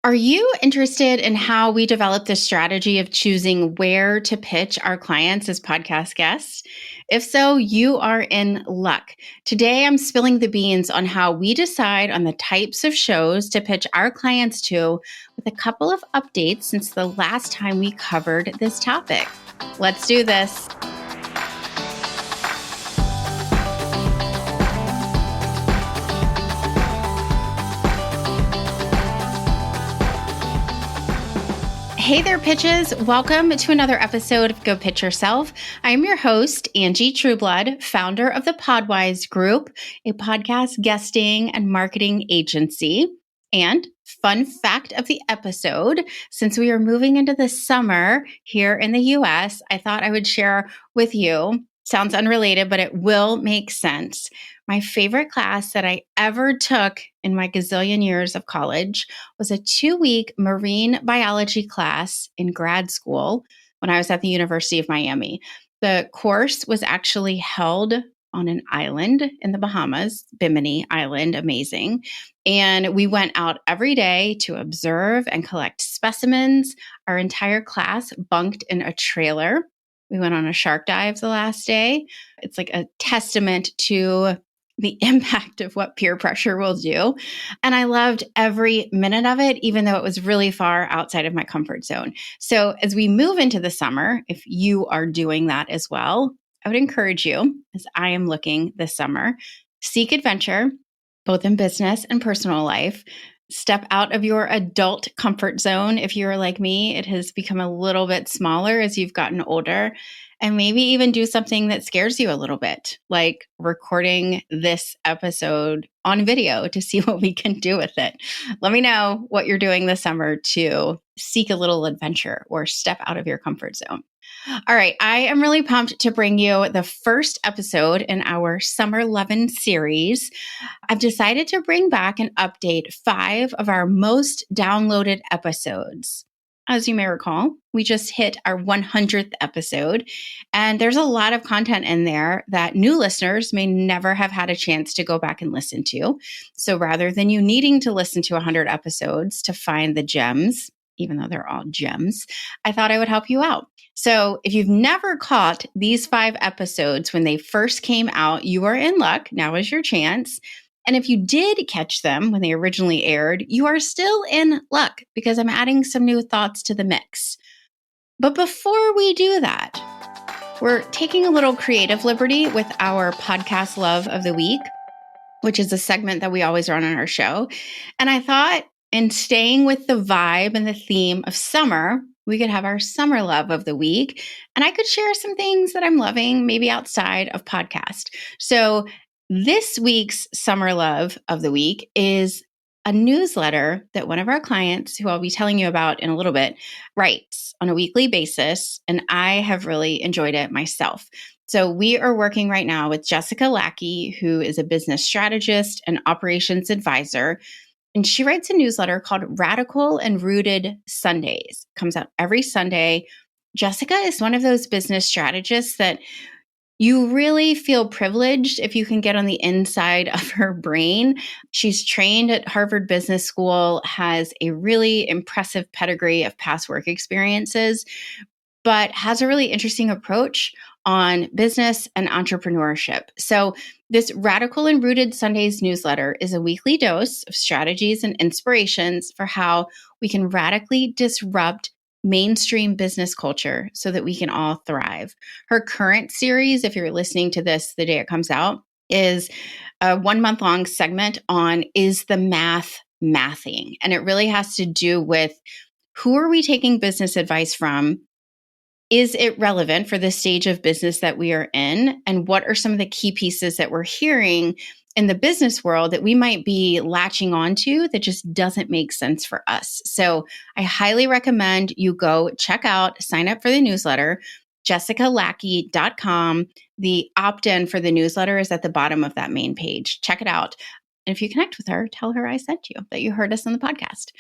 Are you interested in how we develop the strategy of choosing where to pitch our clients as podcast guests? If so, you are in luck. Today, I'm spilling the beans on how we decide on the types of shows to pitch our clients to, with a couple of updates since the last time we covered this topic. Let's do this. Hey there, pitches. Welcome to another episode of Go Pitch Yourself. I'm your host, Angie Trueblood, founder of the Podwize Group, a podcast guesting and marketing agency. And fun fact of the episode, since we are moving into the summer here in the US, I thought I would share with you. Sounds unrelated, but it will make sense. My favorite class that I ever took in my gazillion years of college was a 2-week marine biology class in grad school when I was at the University of Miami. The course was actually held on an island in the Bahamas, Bimini Island, amazing. And we went out every day to observe and collect specimens. Our entire class bunked in a trailer. We went on a shark dive the last day. It's like a testament to the impact of what peer pressure will do. And I loved every minute of it, even though it was really far outside of my comfort zone. So as we move into the summer, if you are doing that as well, I would encourage you, as I am looking this summer, seek adventure, both in business and personal life. Step out of your adult comfort zone. If you're like me, it has become a little bit smaller as you've gotten older. And maybe even do something that scares you a little bit, like recording this episode on video to see what we can do with it. Let me know what you're doing this summer to seek a little adventure or step out of your comfort zone. All right, I am really pumped to bring you the first episode in our Summer Lovin' series. I've decided to bring back and update 5 of our most downloaded episodes. As you may recall, we just hit our 100th episode, and there's a lot of content in there that new listeners may never have had a chance to go back and listen to. So rather than you needing to listen to 100 episodes to find the gems, even though they're all gems, I thought I would help you out. So if you've never caught these 5 episodes when they first came out, you are in luck. Now is your chance. And if you did catch them when they originally aired, you are still in luck because I'm adding some new thoughts to the mix. But before we do that, we're taking a little creative liberty with our podcast love of the week, which is a segment that we always run on our show. And I thought, in staying with the vibe and the theme of summer, we could have our summer love of the week. And I could share some things that I'm loving, maybe outside of podcast. So this week's summer love of the week is a newsletter that one of our clients, who I'll be telling you about in a little bit, writes on a weekly basis. And I have really enjoyed it myself. So we are working right now with Jessica Lackey, who is a business strategist and operations advisor. And she writes a newsletter called Radical and Rooted Sundays. It comes out every Sunday. Jessica is one of those business strategists that you really feel privileged if you can get on the inside of her brain. She's trained at Harvard Business School, has a really impressive pedigree of past work experiences, but has a really interesting approach on business and entrepreneurship. So this Radical and Rooted Sundays newsletter is a weekly dose of strategies and inspirations for how we can radically disrupt mainstream business culture so that we can all thrive. Her current series, if you're listening to this the day it comes out, is a 1-month-long segment on Is the Math Mathing? And it really has to do with who are we taking business advice from? Is it relevant for the stage of business that we are in? And what are some of the key pieces that we're hearing in the business world that we might be latching onto that just doesn't make sense for us? So I highly recommend you go check out, sign up for the newsletter, jessicalackey.com. The opt-in for the newsletter is at the bottom of that main page. Check it out. And if you connect with her, tell her I sent you, that you heard us on the podcast.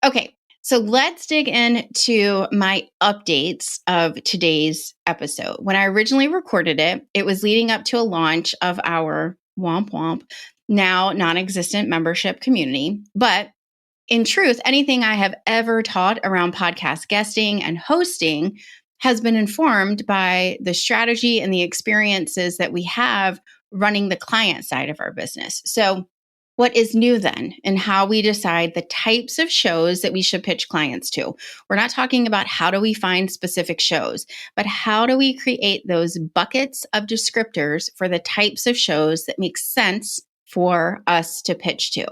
Okay. So let's dig into my updates of today's episode. When I originally recorded it, it was leading up to a launch of our womp womp, now non-existent membership community. But in truth, anything I have ever taught around podcast guesting and hosting has been informed by the strategy and the experiences that we have running the client side of our business. So, what is new then in how we decide the types of shows that we should pitch clients to? We're not talking about how do we find specific shows, but how do we create those buckets of descriptors for the types of shows that make sense for us to pitch to.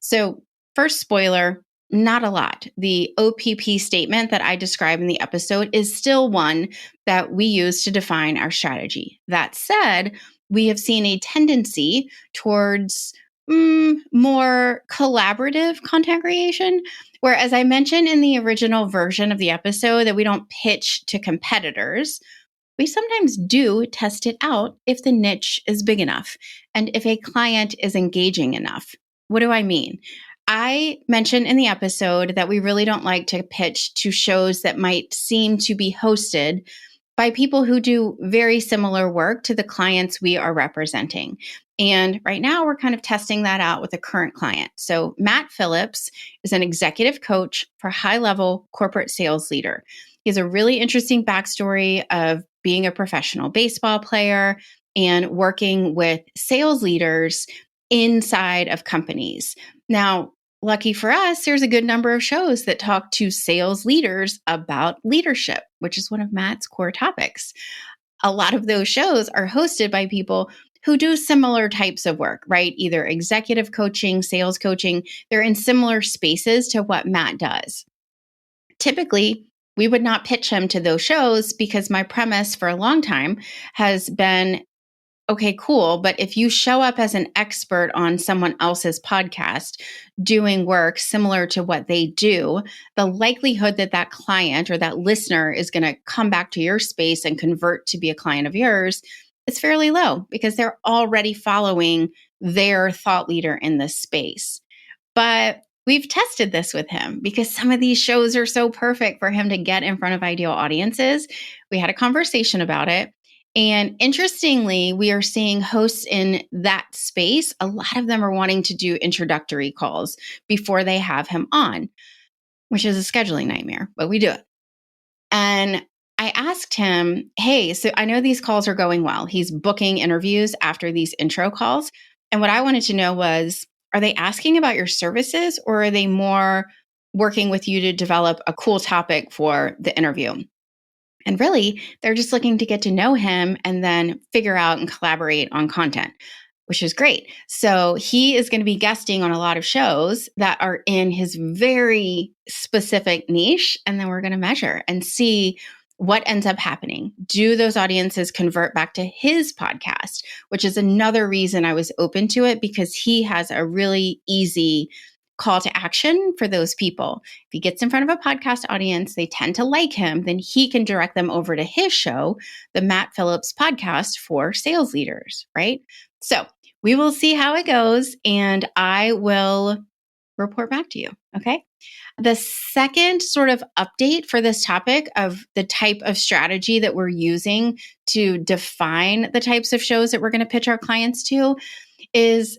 So, first spoiler, not a lot. The OPP statement that I described in the episode is still one that we use to define our strategy. That said, we have seen a tendency towards more collaborative content creation, where, as I mentioned in the original version of the episode, that we don't pitch to competitors. We sometimes do test it out if the niche is big enough and if a client is engaging enough. What do I mean? I mentioned in the episode that we really don't like to pitch to shows that might seem to be hosted by people who do very similar work to the clients we are representing. And right now, we're kind of testing that out with a current client. So, Matt Phillips is an executive coach for high level corporate sales leader. He has a really interesting backstory of being a professional baseball player and working with sales leaders inside of companies. Now, lucky for us, there's a good number of shows that talk to sales leaders about leadership, which is one of Matt's core topics. A lot of those shows are hosted by people who do similar types of work, right? Either executive coaching, sales coaching. They're in similar spaces to what Matt does. Typically, we would not pitch him to those shows because my premise for a long time has been, okay, cool. But if you show up as an expert on someone else's podcast doing work similar to what they do, the likelihood that that client or that listener is going to come back to your space and convert to be a client of yours is fairly low because they're already following their thought leader in this space. But we've tested this with him because some of these shows are so perfect for him to get in front of ideal audiences. We had a conversation about it. And interestingly, we are seeing hosts in that space. A lot of them are wanting to do introductory calls before they have him on, which is a scheduling nightmare, but we do it. And I asked him, hey, so I know these calls are going well. He's booking interviews after these intro calls. And what I wanted to know was, are they asking about your services or are they more working with you to develop a cool topic for the interview? And really, they're just looking to get to know him and then figure out and collaborate on content, which is great. So he is going to be guesting on a lot of shows that are in his very specific niche. And then we're going to measure and see what ends up happening. Do those audiences convert back to his podcast, which is another reason I was open to it because he has a really easy call to action for those people. If he gets in front of a podcast audience, they tend to like him, then he can direct them over to his show, the Matt Phillips podcast for sales leaders, right? So we will see how it goes and I will report back to you. Okay. The second sort of update for this topic of the type of strategy that we're using to define the types of shows that we're going to pitch our clients to is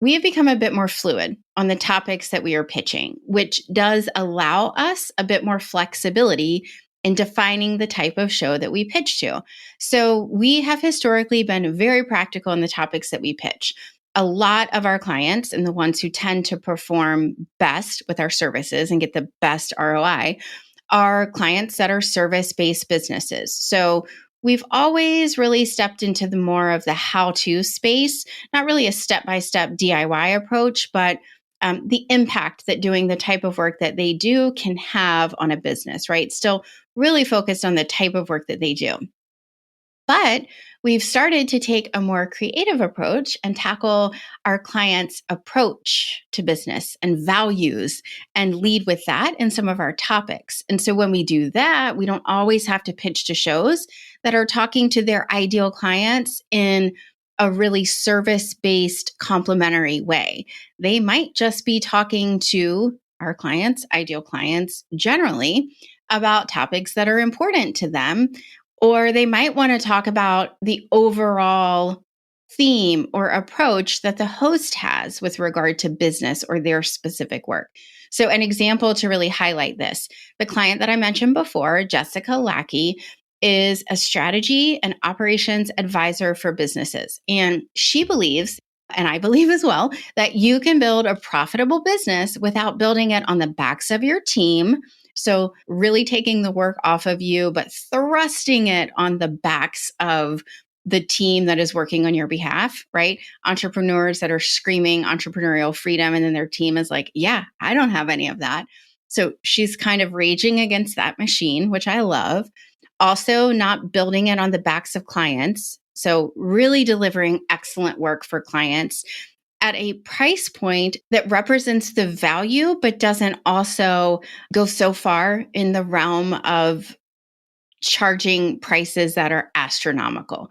we have become a bit more fluid on the topics that we are pitching, which does allow us a bit more flexibility in defining the type of show that we pitch to. So we have historically been very practical in the topics that we pitch. A lot of our clients and the ones who tend to perform best with our services and get the best ROI are clients that are service-based businesses. So we've always really stepped into the more of the how-to space, not really a step-by-step DIY approach, but the impact that doing the type of work that they do can have on a business, right? Still really focused on the type of work that they do. But we've started to take a more creative approach and tackle our clients' approach to business and values and lead with that in some of our topics. And so when we do that, we don't always have to pitch to shows that are talking to their ideal clients in a really service-based complementary way. They might just be talking to our clients, ideal clients generally, about topics that are important to them. Or they might want to talk about the overall theme or approach that the host has with regard to business or their specific work. So an example to really highlight this, the client that I mentioned before, Jessica Lackey, is a strategy and operations advisor for businesses. And she believes, and I believe as well, that you can build a profitable business without building it on the backs of your team. So really taking the work off of you, but thrusting it on the backs of the team that is working on your behalf, right? Entrepreneurs that are screaming entrepreneurial freedom, and then their team is like, yeah, I don't have any of that. So she's kind of raging against that machine, which I love. Also, not building it on the backs of clients. So, really delivering excellent work for clients at a price point that represents the value, but doesn't also go so far in the realm of charging prices that are astronomical.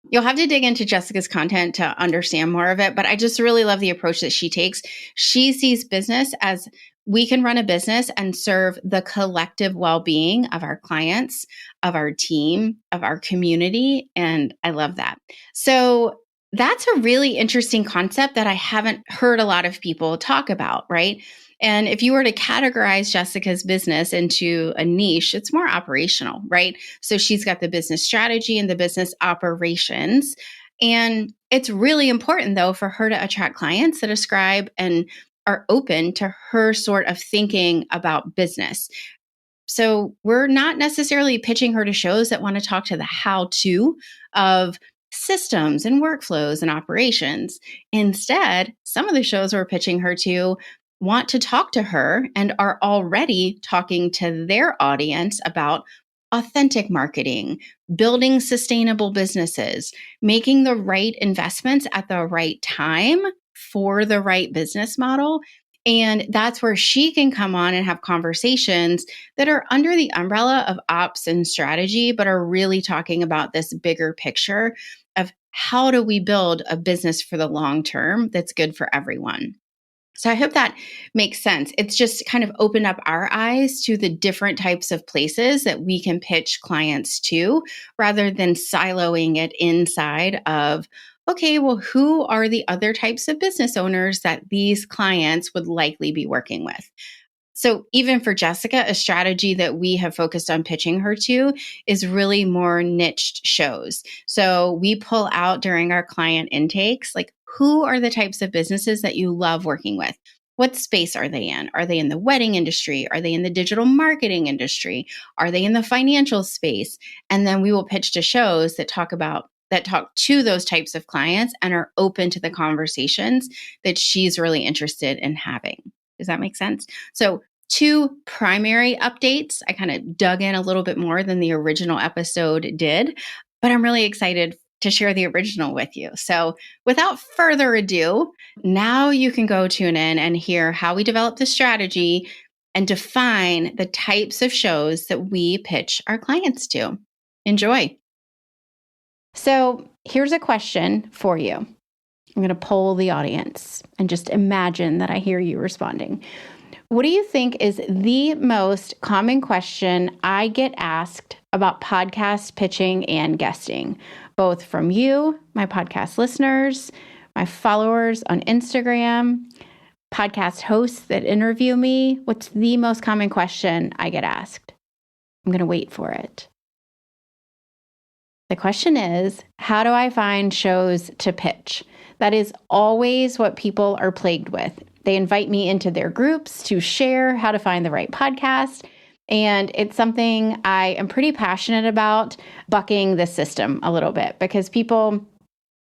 You'll have to dig into Jessica's content to understand more of it, but I just really love the approach that she takes. She sees business as we can run a business and serve the collective well-being of our clients, of our team, of our community, and I love that. So that's a really interesting concept that I haven't heard a lot of people talk about, right? And if you were to categorize Jessica's business into a niche, it's more operational, right? So she's got the business strategy and the business operations. And it's really important, though, for her to attract clients that ascribe and are open to her sort of thinking about business. So we're not necessarily pitching her to shows that want to talk to the how-to of systems and workflows and operations. Instead, some of the shows we're pitching her to want to talk to her and are already talking to their audience about authentic marketing, building sustainable businesses, making the right investments at the right time for the right business model. And that's where she can come on and have conversations that are under the umbrella of ops and strategy, but are really talking about this bigger picture of how do we build a business for the long term that's good for everyone. So I hope that makes sense. It's just kind of opened up our eyes to the different types of places that we can pitch clients to, rather than siloing it inside of, okay, well, who are the other types of business owners that these clients would likely be working with? So even for Jessica, a strategy that we have focused on pitching her to is really more niched shows. So we pull out during our client intakes, like, who are the types of businesses that you love working with? What space are they in? Are they in the wedding industry? Are they in the digital marketing industry? Are they in the financial space? And then we will pitch to shows that talk to those types of clients and are open to the conversations that she's really interested in having. Does that make sense? So 2 primary updates. I kind of dug in a little bit more than the original episode did, but I'm really excited to share the original with you. So without further ado, now you can go tune in and hear how we develop the strategy and define the types of shows that we pitch our clients to. Enjoy. So here's a question for you. I'm going to poll the audience and just imagine that I hear you responding. What do you think is the most common question I get asked about podcast pitching and guesting, both from you, my podcast listeners, my followers on Instagram, podcast hosts that interview me? What's the most common question I get asked? I'm going to wait for it. The question is, how do I find shows to pitch? That is always what people are plagued with. They invite me into their groups to share how to find the right podcast. And it's something I am pretty passionate about, bucking the system a little bit, because people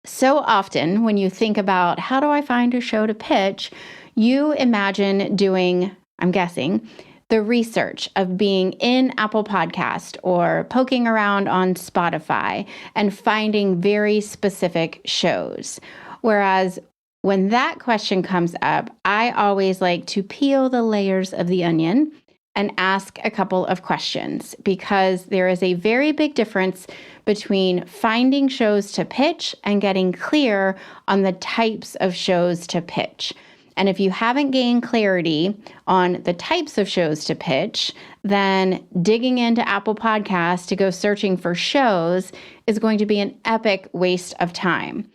so often, when you think about how do I find a show to pitch, you imagine doing, I'm guessing, the research of being in Apple Podcast or poking around on Spotify and finding very specific shows. Whereas when that question comes up, I always like to peel the layers of the onion and ask a couple of questions, because there is a very big difference between finding shows to pitch and getting clear on the types of shows to pitch. And if you haven't gained clarity on the types of shows to pitch, then digging into Apple Podcasts to go searching for shows is going to be an epic waste of time.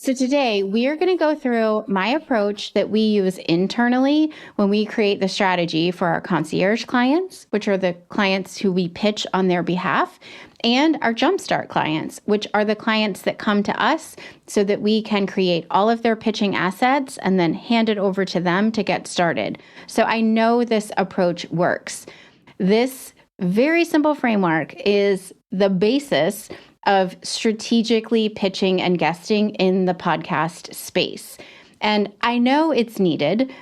So today we are going to go through my approach that we use internally when we create the strategy for our concierge clients, which are the clients who we pitch on their behalf, and our Jumpstart clients, which are the clients that come to us so that we can create all of their pitching assets and then hand it over to them to get started. So I know this approach works. This very simple framework is the basis of strategically pitching and guesting in the podcast space. And I know it's needed,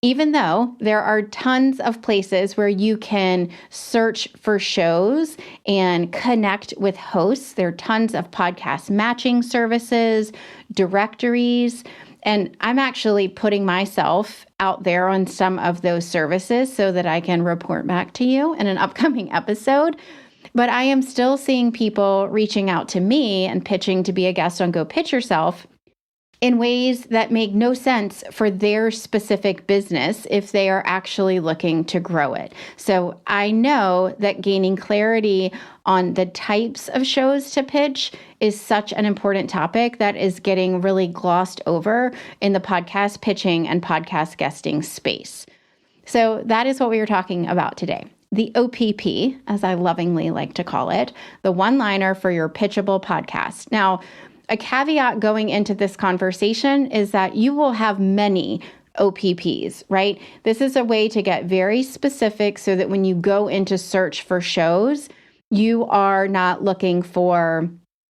even though there are tons of places where you can search for shows and connect with hosts. There are tons of podcast matching services, directories, and I'm actually putting myself out there on some of those services so that I can report back to you in an upcoming episode. But I am still seeing people reaching out to me and pitching to be a guest on Go Pitch Yourself in ways that make no sense for their specific business if they are actually looking to grow it. So I know that gaining clarity on the types of shows to pitch is such an important topic that is getting really glossed over in the podcast pitching and podcast guesting space. So that is what we are talking about today. The OPP, as I lovingly like to call it, the one-liner for your pitchable podcast. Now, a caveat going into this conversation is that you will have many OPPs, right? This is a way to get very specific so that when you go into search for shows, you are not looking for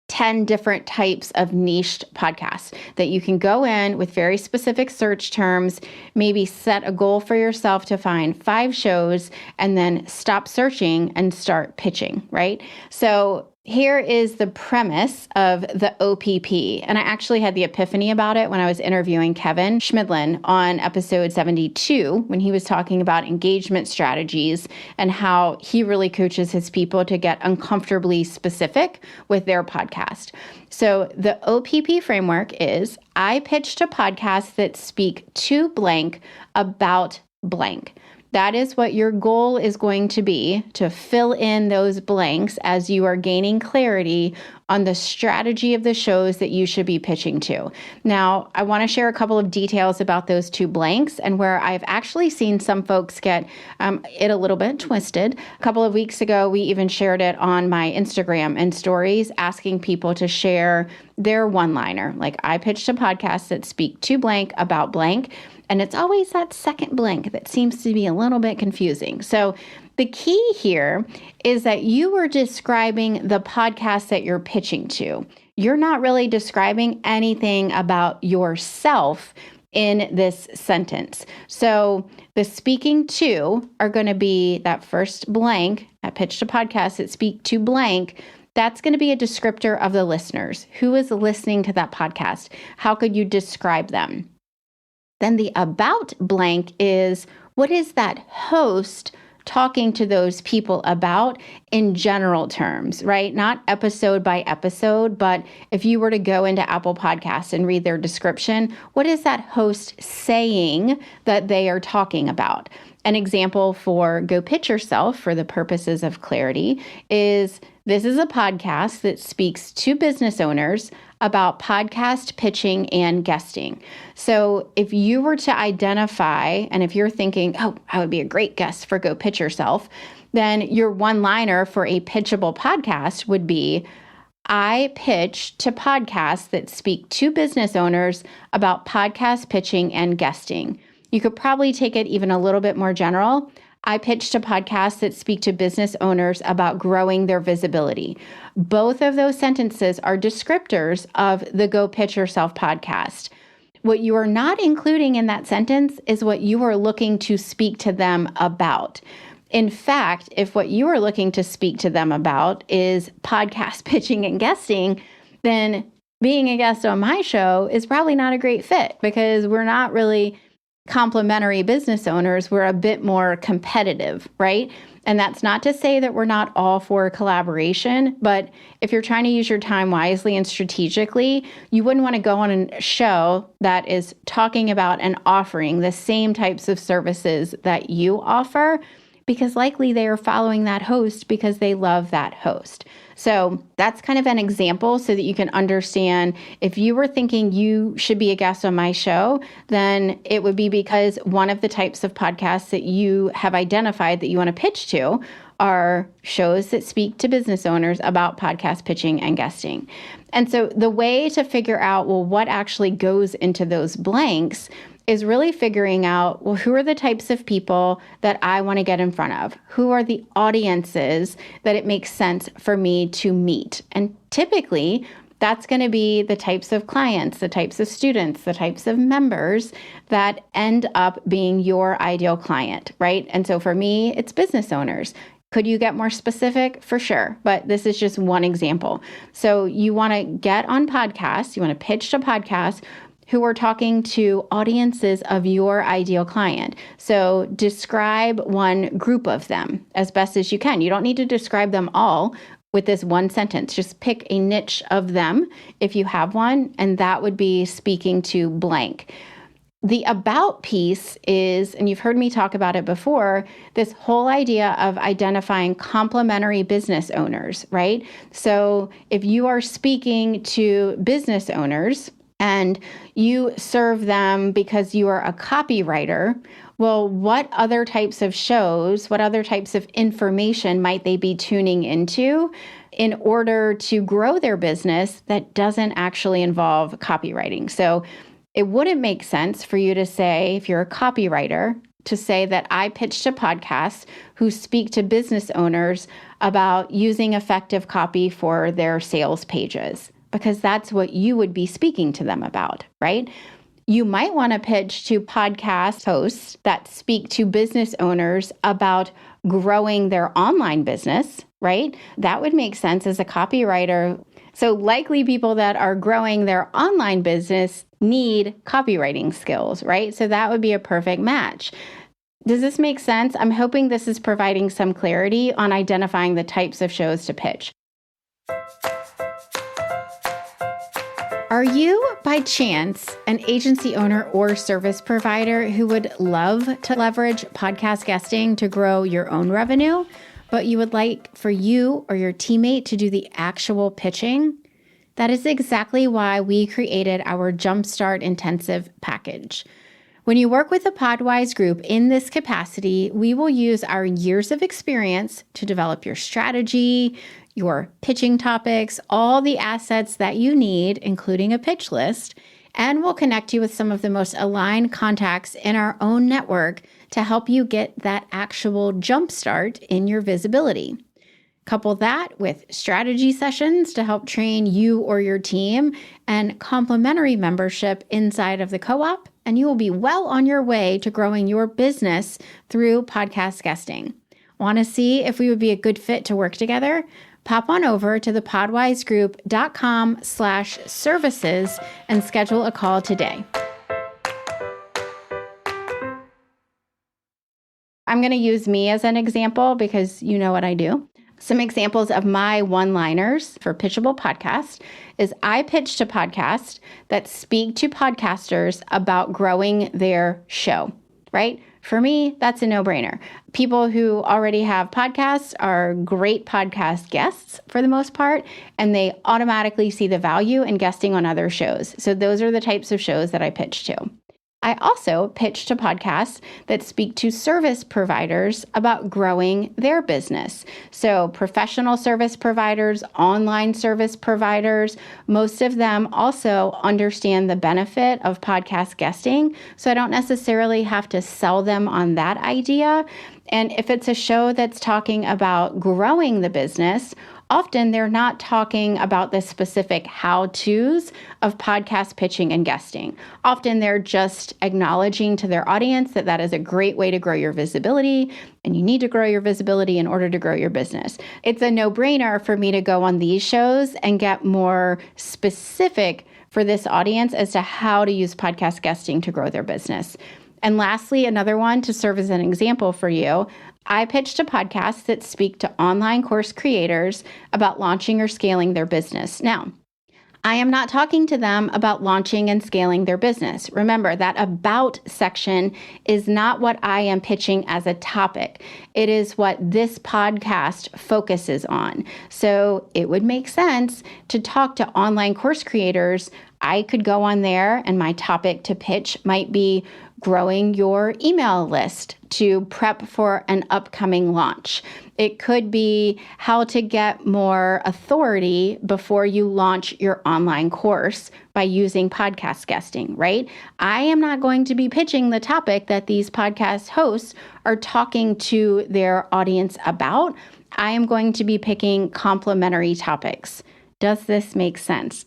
10 different types of niched podcasts, that you can go in with very specific search terms, maybe set a goal for yourself to find 5 shows and then stop searching and start pitching, right? So here is the premise of the OPP. And I actually had the epiphany about it when I was interviewing Kevin Schmidlin on episode 72, when he was talking about engagement strategies and how he really coaches his people to get uncomfortably specific with their podcast. So the OPP framework is, I pitch to podcasts that speak to blank about blank. That is what your goal is going to be, to fill in those blanks as you are gaining clarity on the strategy of the shows that you should be pitching to. Now, I want to share a couple of details about those 2 blanks and where I've actually seen some folks get it a little bit twisted. A couple of weeks ago, we even shared it on my Instagram and stories, asking people to share their one-liner. Like, I pitched a podcast that speak to blank about blank. And it's always that second blank that seems to be a little bit confusing. So the key here is that you are describing the podcast that you're pitching to. You're not really describing anything about yourself in this sentence. So the speaking to are going to be that first blank. I pitched a podcast that speak to blank. That's going to be a descriptor of the listeners. Who is listening to that podcast? How could you describe them? Then the about blank is, what is that host talking to those people about in general terms, right? Not episode by episode, but if you were to go into Apple Podcasts and read their description, what is that host saying that they are talking about? An example for Go Pitch Yourself, for the purposes of clarity, is this is a podcast that speaks to business owners about podcast pitching and guesting. So if you were to identify, and if you're thinking, oh, I would be a great guest for Go Pitch Yourself, then your one-liner for a pitchable podcast would be, I pitch to podcasts that speak to business owners about podcast pitching and guesting. You could probably take it even a little bit more general. I pitch to podcasts that speak to business owners about growing their visibility. Both of those sentences are descriptors of the Go Pitch Yourself podcast. What you are not including in that sentence is what you are looking to speak to them about. In fact, if what you are looking to speak to them about is podcast pitching and guesting, then being a guest on my show is probably not a great fit, because we're not really complementary business owners. We're a bit more competitive, right? And that's not to say that we're not all for collaboration, but if you're trying to use your time wisely and strategically, you wouldn't want to go on a show that is talking about and offering the same types of services that you offer, because likely they are following that host because they love that host. So that's kind of an example so that you can understand if you were thinking you should be a guest on my show, then it would be because one of the types of podcasts that you have identified that you want to pitch to are shows that speak to business owners about podcast pitching and guesting. And so the way to figure out, well, what actually goes into those blanks is really figuring out, well, who are the types of people that I want to get in front of? Who are the audiences that it makes sense for me to meet? And typically, that's going to be the types of clients, the types of students, the types of members that end up being your ideal client, right? And so for me, it's business owners. Could you get more specific? For sure. But this is just one example. So you want to get on podcasts, you want to pitch to podcasts who are talking to audiences of your ideal client. So describe one group of them as best as you can. You don't need to describe them all with this one sentence. Just pick a niche of them if you have one, and that would be speaking to blank. The about piece is, and you've heard me talk about it before, this whole idea of identifying complementary business owners, right? So if you are speaking to business owners and you serve them because you are a copywriter, well, what other types of shows, what other types of information might they be tuning into in order to grow their business that doesn't actually involve copywriting? So it wouldn't make sense for you to say, if you're a copywriter, to say that I pitch to podcasts who speak to business owners about using effective copy for their sales pages, because that's what you would be speaking to them about, right? You might want to pitch to podcast hosts that speak to business owners about growing their online business, right? That would make sense as a copywriter. So likely people that are growing their online business need copywriting skills, right? So that would be a perfect match. Does this make sense? I'm hoping this is providing some clarity on identifying the types of shows to pitch. Are you, by chance, an agency owner or service provider who would love to leverage podcast guesting to grow your own revenue, but you would like for you or your teammate to do the actual pitching? That is exactly why we created our Jumpstart Intensive package. When you work with the Podwize Group in this capacity, we will use our years of experience to develop your strategy, your pitching topics, all the assets that you need, including a pitch list, and we'll connect you with some of the most aligned contacts in our own network to help you get that actual jumpstart in your visibility. Couple that with strategy sessions to help train you or your team and complimentary membership inside of the co-op, and you will be well on your way to growing your business through podcast guesting. Want to see if we would be a good fit to work together? Pop on over to thepodwizegroup.com/services and schedule a call today. I'm going to use me as an example because you know what I do. Some examples of my one-liners for pitchable podcasts is I pitch to podcasts that speak to podcasters about growing their show, right? For me, that's a no-brainer. People who already have podcasts are great podcast guests for the most part, and they automatically see the value in guesting on other shows. So those are the types of shows that I pitch to. I also pitch to podcasts that speak to service providers about growing their business. So professional service providers, online service providers, most of them also understand the benefit of podcast guesting. So I don't necessarily have to sell them on that idea. And if it's a show that's talking about growing the business, often they're not talking about the specific how-tos of podcast pitching and guesting. Often they're just acknowledging to their audience that that is a great way to grow your visibility, and you need to grow your visibility in order to grow your business. It's a no-brainer for me to go on these shows and get more specific for this audience as to how to use podcast guesting to grow their business. And lastly, another one to serve as an example for you, I pitch to podcasts that speak to online course creators about launching or scaling their business. Now, I am not talking to them about launching and scaling their business. Remember, that about section is not what I am pitching as a topic. It is what this podcast focuses on. So it would make sense to talk to online course creators. I could go on there and my topic to pitch might be growing your email list to prep for an upcoming launch. It could be how to get more authority before you launch your online course by using podcast guesting, right? I am not going to be pitching the topic that these podcast hosts are talking to their audience about. I am going to be picking complementary topics. Does this make sense?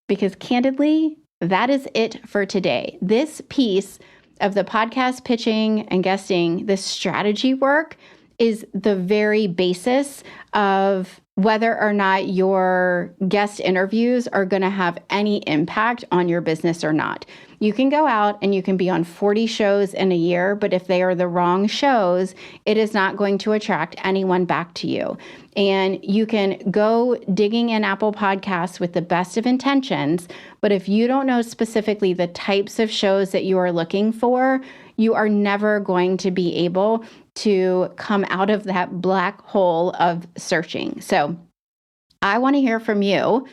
Because candidly, that is it for today. This piece of the podcast pitching and guesting, this strategy work, is the very basis of whether or not your guest interviews are going to have any impact on your business or not. You can go out and you can be on 40 shows in a year, but if they are the wrong shows, it is not going to attract anyone back to you. And you can go digging in Apple Podcasts with the best of intentions, but if you don't know specifically the types of shows that you are looking for, you are never going to be able to come out of that black hole of searching. So I want to hear from you.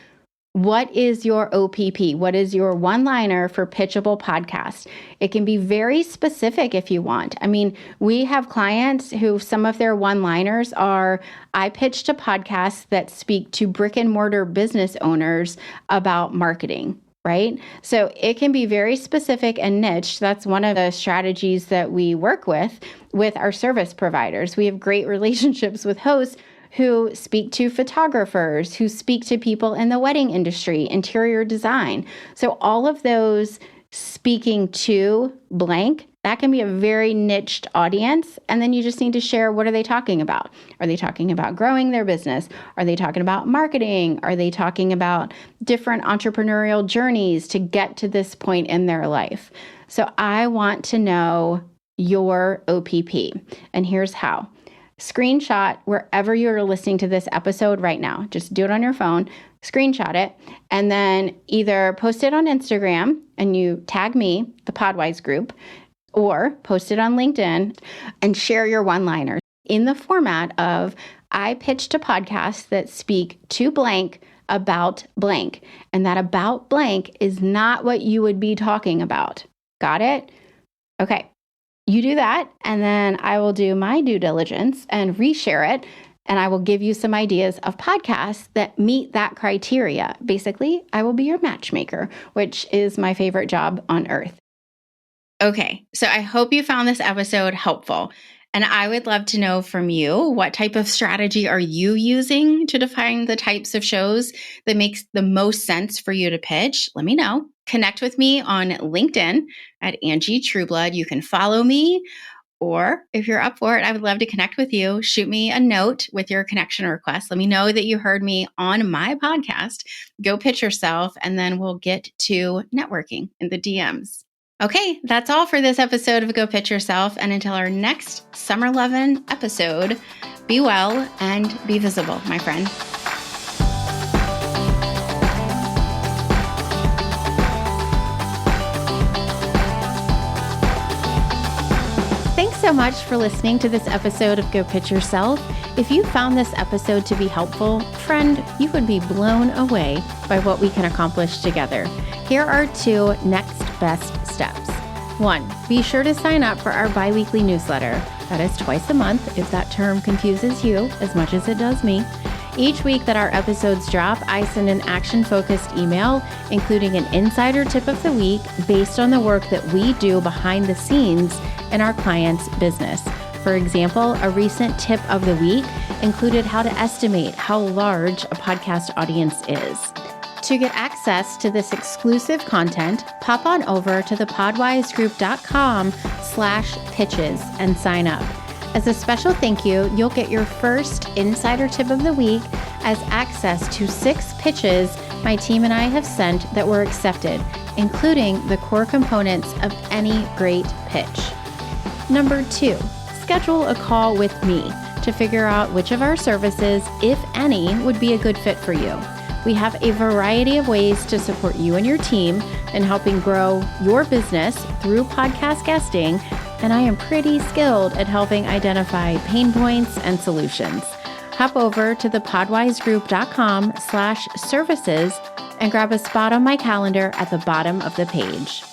What is your OPP? What is your one-liner for pitchable podcast? It can be very specific if you want. I mean, we have clients who some of their one-liners are, I pitched a podcast that speak to brick and mortar business owners about marketing. Right? So it can be very specific and niche. That's one of the strategies that we work with our service providers. We have great relationships with hosts who speak to photographers, who speak to people in the wedding industry, interior design. So all of those speaking to blank, that can be a very niched audience. And then you just need to share, what are they talking about? Are they talking about growing their business? Are they talking about marketing? Are they talking about different entrepreneurial journeys to get to this point in their life? So I want to know your OPP. And here's how. Screenshot wherever you're listening to this episode right now. Just do it on your phone, screenshot it, and then either post it on Instagram and you tag me, the Podwize Group, or post it on LinkedIn and share your one-liner in the format of, I pitched a podcast that speak to blank about blank. And that about blank is not what you would be talking about. Got it? Okay. You do that, and then I will do my due diligence and reshare it, and I will give you some ideas of podcasts that meet that criteria. Basically, I will be your matchmaker, which is my favorite job on earth. Okay, so I hope you found this episode helpful. And I would love to know from you, what type of strategy are you using to define the types of shows that makes the most sense for you to pitch? Let me know. Connect with me on LinkedIn at Angie Trueblood. You can follow me, or if you're up for it, I would love to connect with you. Shoot me a note with your connection request. Let me know that you heard me on my podcast. Go pitch yourself, and then we'll get to networking in the DMs. Okay, that's all for this episode of Go Pitch Yourself. And until our next Summer Lovin' episode, be well and be visible, my friend. Thanks so much for listening to this episode of Go Pitch Yourself. If you found this episode to be helpful, friend, you would be blown away by what we can accomplish together. Here are 2 next best steps. 1, be sure to sign up for our bi-weekly newsletter. That is twice a month, if that term confuses you as much as it does me. Each week that our episodes drop, I send an action-focused email, including an insider tip of the week based on the work that we do behind the scenes in our clients' business. For example, a recent tip of the week included how to estimate how large a podcast audience is. To get access to this exclusive content, pop on over to thepodwizegroup.com/pitches and sign up. As a special thank you, you'll get your first insider tip of the week as access to 6 pitches my team and I have sent that were accepted, including the core components of any great pitch. Number 2, schedule a call with me to figure out which of our services, if any, would be a good fit for you. We have a variety of ways to support you and your team in helping grow your business through podcast guesting, and I am pretty skilled at helping identify pain points and solutions. Hop over to the podwizegroup.com/services and grab a spot on my calendar at the bottom of the page.